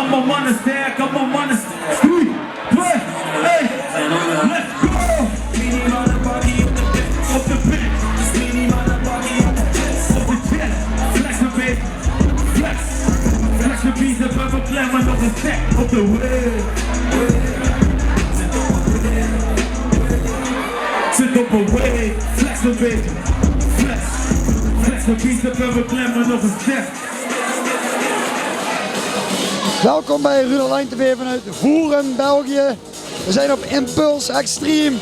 Come on, man, stand. Come on, man, stand. 3, 2, 1, let's go. Meanie man, the body of the bed, of the bed. Meanie man, the body of the bed, of the chest. Flex a bit, flex. Flex a piece of purple glamour of the set of the way. Sit up away, flex a bit, flex. Flex a piece of purple glamour of the set. Welkom bij Ruderlijn TV vanuit Voeren, België. We zijn op Impulse Extreme.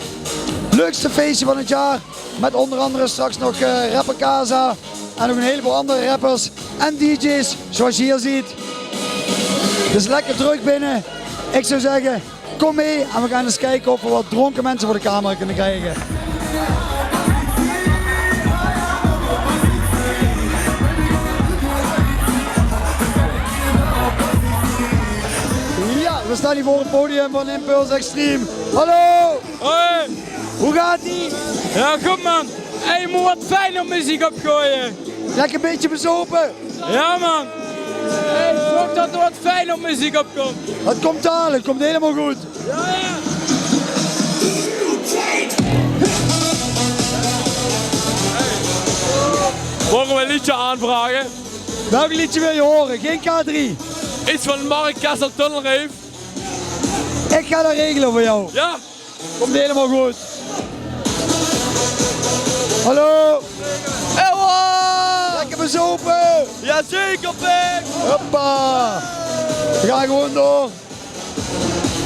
Leukste feestje van het jaar. Met onder andere straks nog rapper Kaza. En nog een heleboel andere rappers en DJ's, zoals je hier ziet. Dus lekker druk binnen. Ik zou zeggen, kom mee en we gaan eens kijken of we wat dronken mensen voor de camera kunnen krijgen. We staan hier voor het podium van Impulse Extreme. Hallo! Hoi! Hoe gaat ie? Ja, goed man. Hey, je moet wat fijne muziek opgooien. Lekker een beetje bezopen. Ja man. Hey, zorg dat er wat fijne muziek opkomt. Het komt dadelijk, het komt helemaal goed. Ja, ja. Mogen we een liedje aanvragen? Welk liedje wil je horen? Geen K3. Iets van Mark Kessel Tunnelreef. Ik ga dat regelen voor jou. Ja. Komt helemaal goed. Hallo. Ewa! Lekker bezopen. Jazeker, Pik. Hoppa. We gaan gewoon door.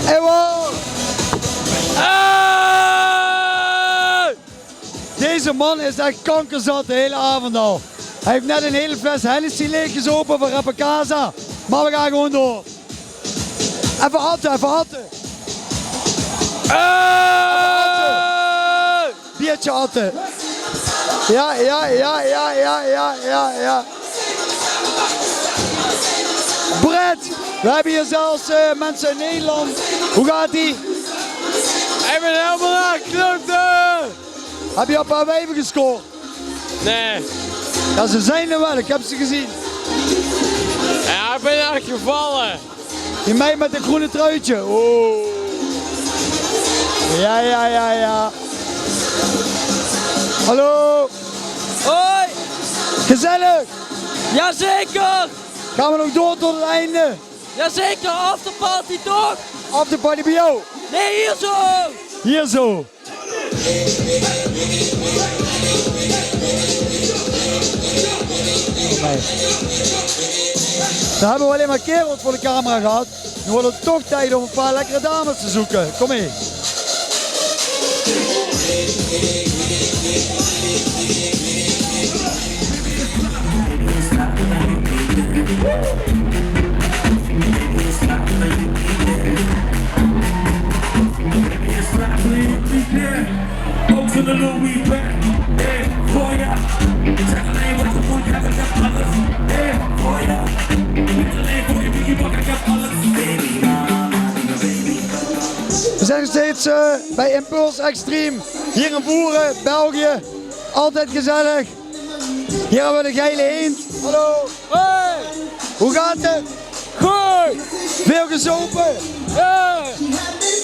Ewa. Hey! Deze man is echt kankerzat de hele avond al. Hij heeft net een hele fles Hennessy leeggezopen voor rapper Kaza. Maar we gaan gewoon door. Even hatten, even hatten. Biertje hatten. Ja. Brett, we hebben hier zelfs mensen in Nederland. Hoe gaat ie? Ik ben helemaal nakgeklopt. Heb je op haar wijven gescoord? Nee. Ja, ze zijn er wel, ik heb ze gezien. Ja, ik ben echt gevallen. Die meid met een groene truitje. Oh. Ja. Hallo. Hoi. Gezellig. Jazeker. Gaan we nog door tot het einde? Jazeker, afterparty toch? Afterparty bij jou? Nee, hier zo. Hier zo. Dan hebben we alleen maar kerels voor de camera gehad. Nu wordt het toch tijd om een paar lekkere dames te zoeken. Kom mee. We zijn nog steeds bij Impulse Extreme, hier in Voeren, België. Altijd gezellig. Hier hebben we de geile eend. Hallo. Hoi. Hoe gaat het? Goed. Veel gezopen? Ja.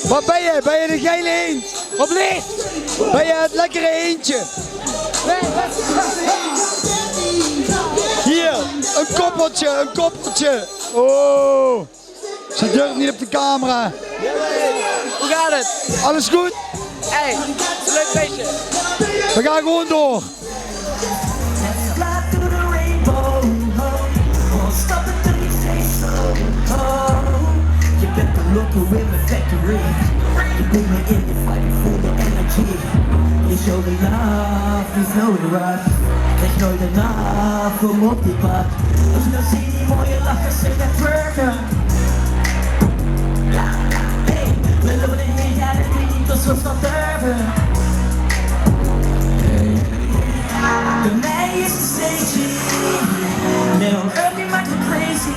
Wat ben je? Ben je de geile eend? Wat licht. Ben je het lekkere eendje? Hier, een koppeltje. Oh. Ze durft niet op de camera. Hoe gaat het? Alles goed? Hey, het is een leuk feestje. We gaan gewoon door. Je bent de lotto in mijn factory. Je bent me in, je fight for the energy. Je show the love, there's no rush. Leg nooit erna voor op die pad. Als je nou ziet die mooie lachers in het twerken. Hey, we lopen heen, ja dat weet niet als we dat durven. Bij mij is het stage. No, early maakt me crazy.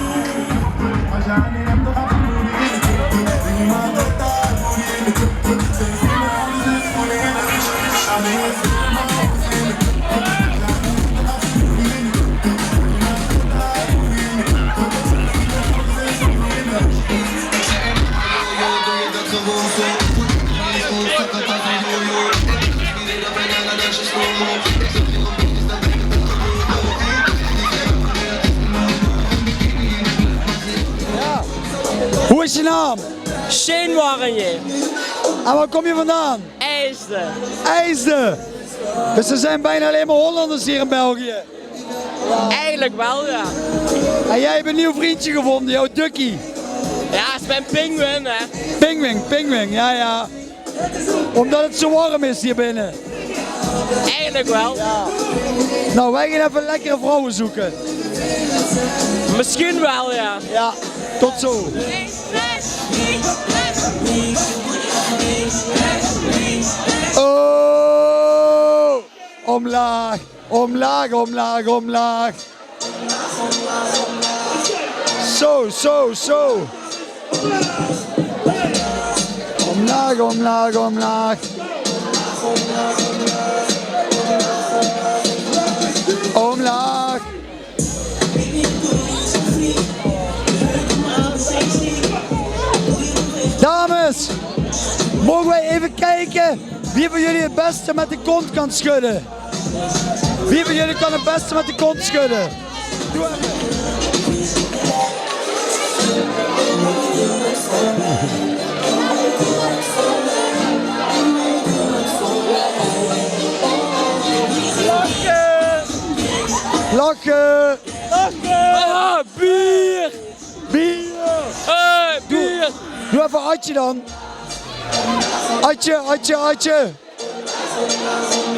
is je naam? Shane Warrenje. En waar kom je vandaan? IJsden. IJsden. Dus er zijn bijna alleen maar Hollanders hier in België. Eigenlijk wel, ja. En jij hebt een nieuw vriendje gevonden, jouw Ducky. Ja, het is mijn pinguïn, hè. Pingwing, ja. Omdat het zo warm is hier binnen. Eigenlijk wel. Nou, wij gaan even lekkere vrouwen zoeken. Misschien wel, ja. Ja, tot zo. Oh! Omlaag, omlaag, omlaag, omlaag. Zo. Omlaag, omlaag, omlaag. Omlaag. Dames, mogen wij even kijken wie van jullie het beste met de kont kan schudden? Wie van jullie kan het beste met de kont schudden? Doe even. Lachen! Ah, bier! Bier! Bier! Doe even Atje dan. Atje.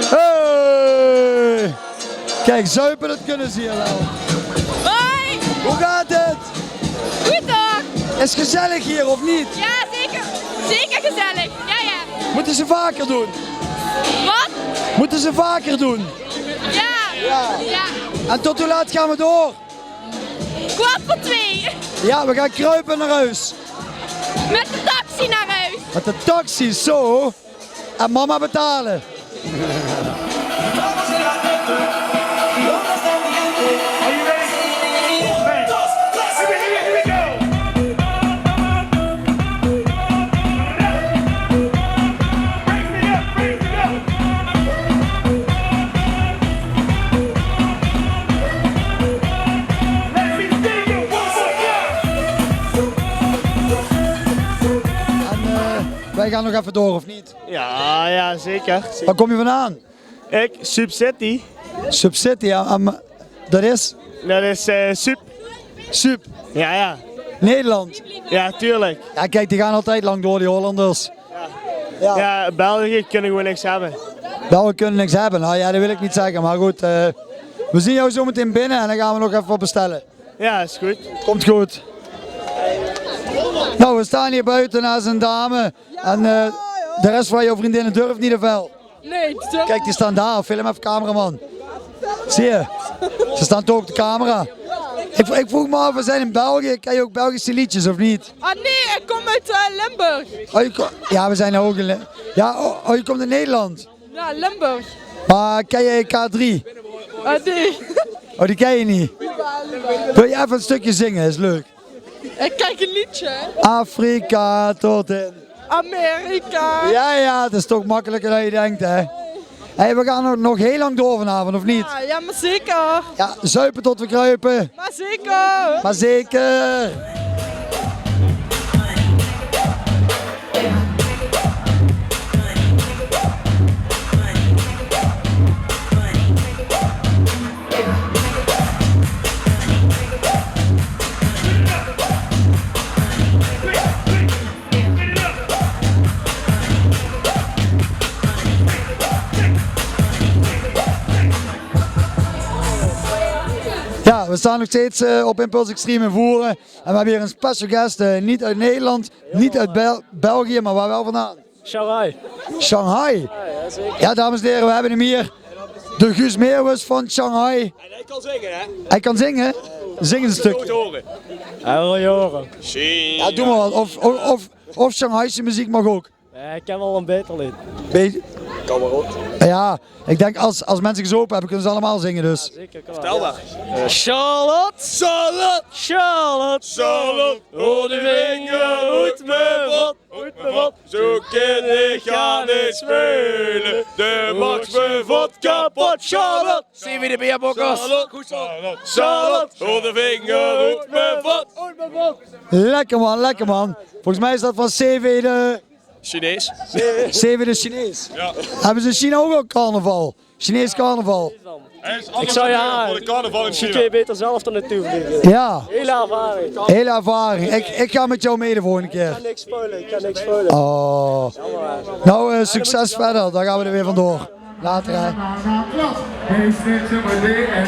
Hey! Kijk, zuipen, dat kunnen ze hier wel. Hoi! Hoe gaat het? Goed toch? Is het gezellig hier of niet? Ja, zeker. Zeker gezellig. Ja. Moeten ze vaker doen? Wat? Moeten ze vaker doen? Ja. En tot hoe laat gaan we door? 2:15. Ja, we gaan kruipen naar huis. Met de taxi naar huis. Met de taxi, zo. En mama betalen. Are you ready? Here we go. Raise it up. Let me see you En wij gaan nog even door, of niet? Ja, zeker. Waar kom je vandaan? Ik, Subcity. Subcity, ja. Dat is? Dat is Sub. Sub. Ja. Nederland. Ja, tuurlijk. Ja, kijk, die gaan altijd lang door, die Hollanders. Ja, België kunnen gewoon niks hebben. Wel, we kunnen niks hebben. Nou ja, dat wil ik niet zeggen. Maar goed, we zien jou zo meteen binnen en dan gaan we nog even wat bestellen. Ja, is goed. Komt goed. Nou, we staan hier buiten naast een dame. En de rest van jouw vriendinnen durft niet of wel? Nee, Kijk, die staan daar. Film even, cameraman. Zie je? Ze staan toch op de camera. Ik vroeg me af, we zijn in België. Ken je ook Belgische liedjes of niet? Ah nee, ik kom uit Limburg. Ja, we zijn ook in... Ja, je komt in Nederland. Ja, Limburg. Maar ken je K3? Ah nee. Oh, die ken je niet. Wil je even een stukje zingen? Is leuk. Ik kijk een liedje. Afrika tot in... Amerika. Ja, het is toch makkelijker dan je denkt, hè. Hey, we gaan nog heel lang door vanavond, of niet? Ja, maar zeker. Ja, zuipen tot we kruipen. Maar zeker. Maar zeker. Ja, we staan nog steeds op Impulse Extreme in Voeren. En we hebben hier een special guest, niet uit Nederland, niet uit België, maar waar wel vandaan? Shanghai. Shanghai. Ja, dames en heren, we hebben hem hier. De Guus Meeuwis van Shanghai. En hij kan zingen, hè? Hij kan zingen. Zing eens een stukje. Horen. Hij wil je horen. Ja, doe maar wat. Of Shanghaise muziek mag ook. Ik ken wel een beter lied. Kan maar ook. Ja, ik denk als mensen gezopen hebben, kunnen ze allemaal zingen dus. Vertel maar. Charlotte, hoe de vinger, hoed me wat, Zo kind ik ga niet spelen. De Max me vodka pot Charlotte. Zie wie de bierbokkers. Charlotte, hoor de vinger uit me vat. Lekker man, lekker man. Volgens mij is dat van CV de... Chinees. CV de Chinees. Ja. Hebben ze in China ook al carnaval? Chinees carnaval. Ik zou voor de carnaval in China. Beter zelf dan naartoe vliegen. Ja, Hele ervaring. hele ervaring. Ik ga met jou mee de volgende keer. Ik kan niks spoilen. Oh. Nou, succes verder. Daar gaan we er weer vandoor. Later hè. Hey, snitch op mijn DNA.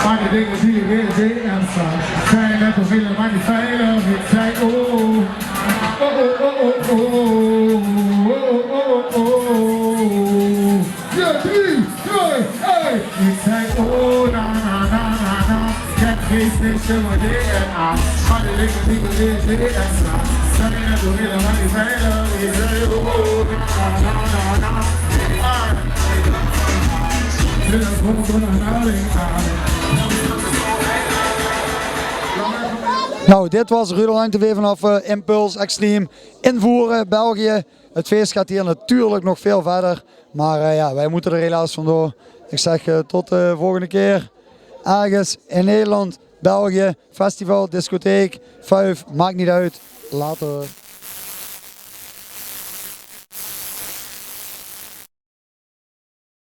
Maar die dingen die je weer DM staan. Zijn net of willen, maar niet veilig. Ik zei oh. Ja, 3, 2, 1. Ik zei oh, na na na na na. Ik heb geen snitch op mijn DNA. Maar die dingen die je weer DM staan. Zijn net of willen, maar niet veilig. Ik zei oh, na na na na. Nou, dit was Rudeline TV vanaf Impulse Extreme invoeren, België. Het feest gaat hier natuurlijk nog veel verder. Maar ja, wij moeten er helaas vandoor. Ik zeg tot de volgende keer. Ergens in Nederland, België, festival, discotheek, vuif, maakt niet uit. Later.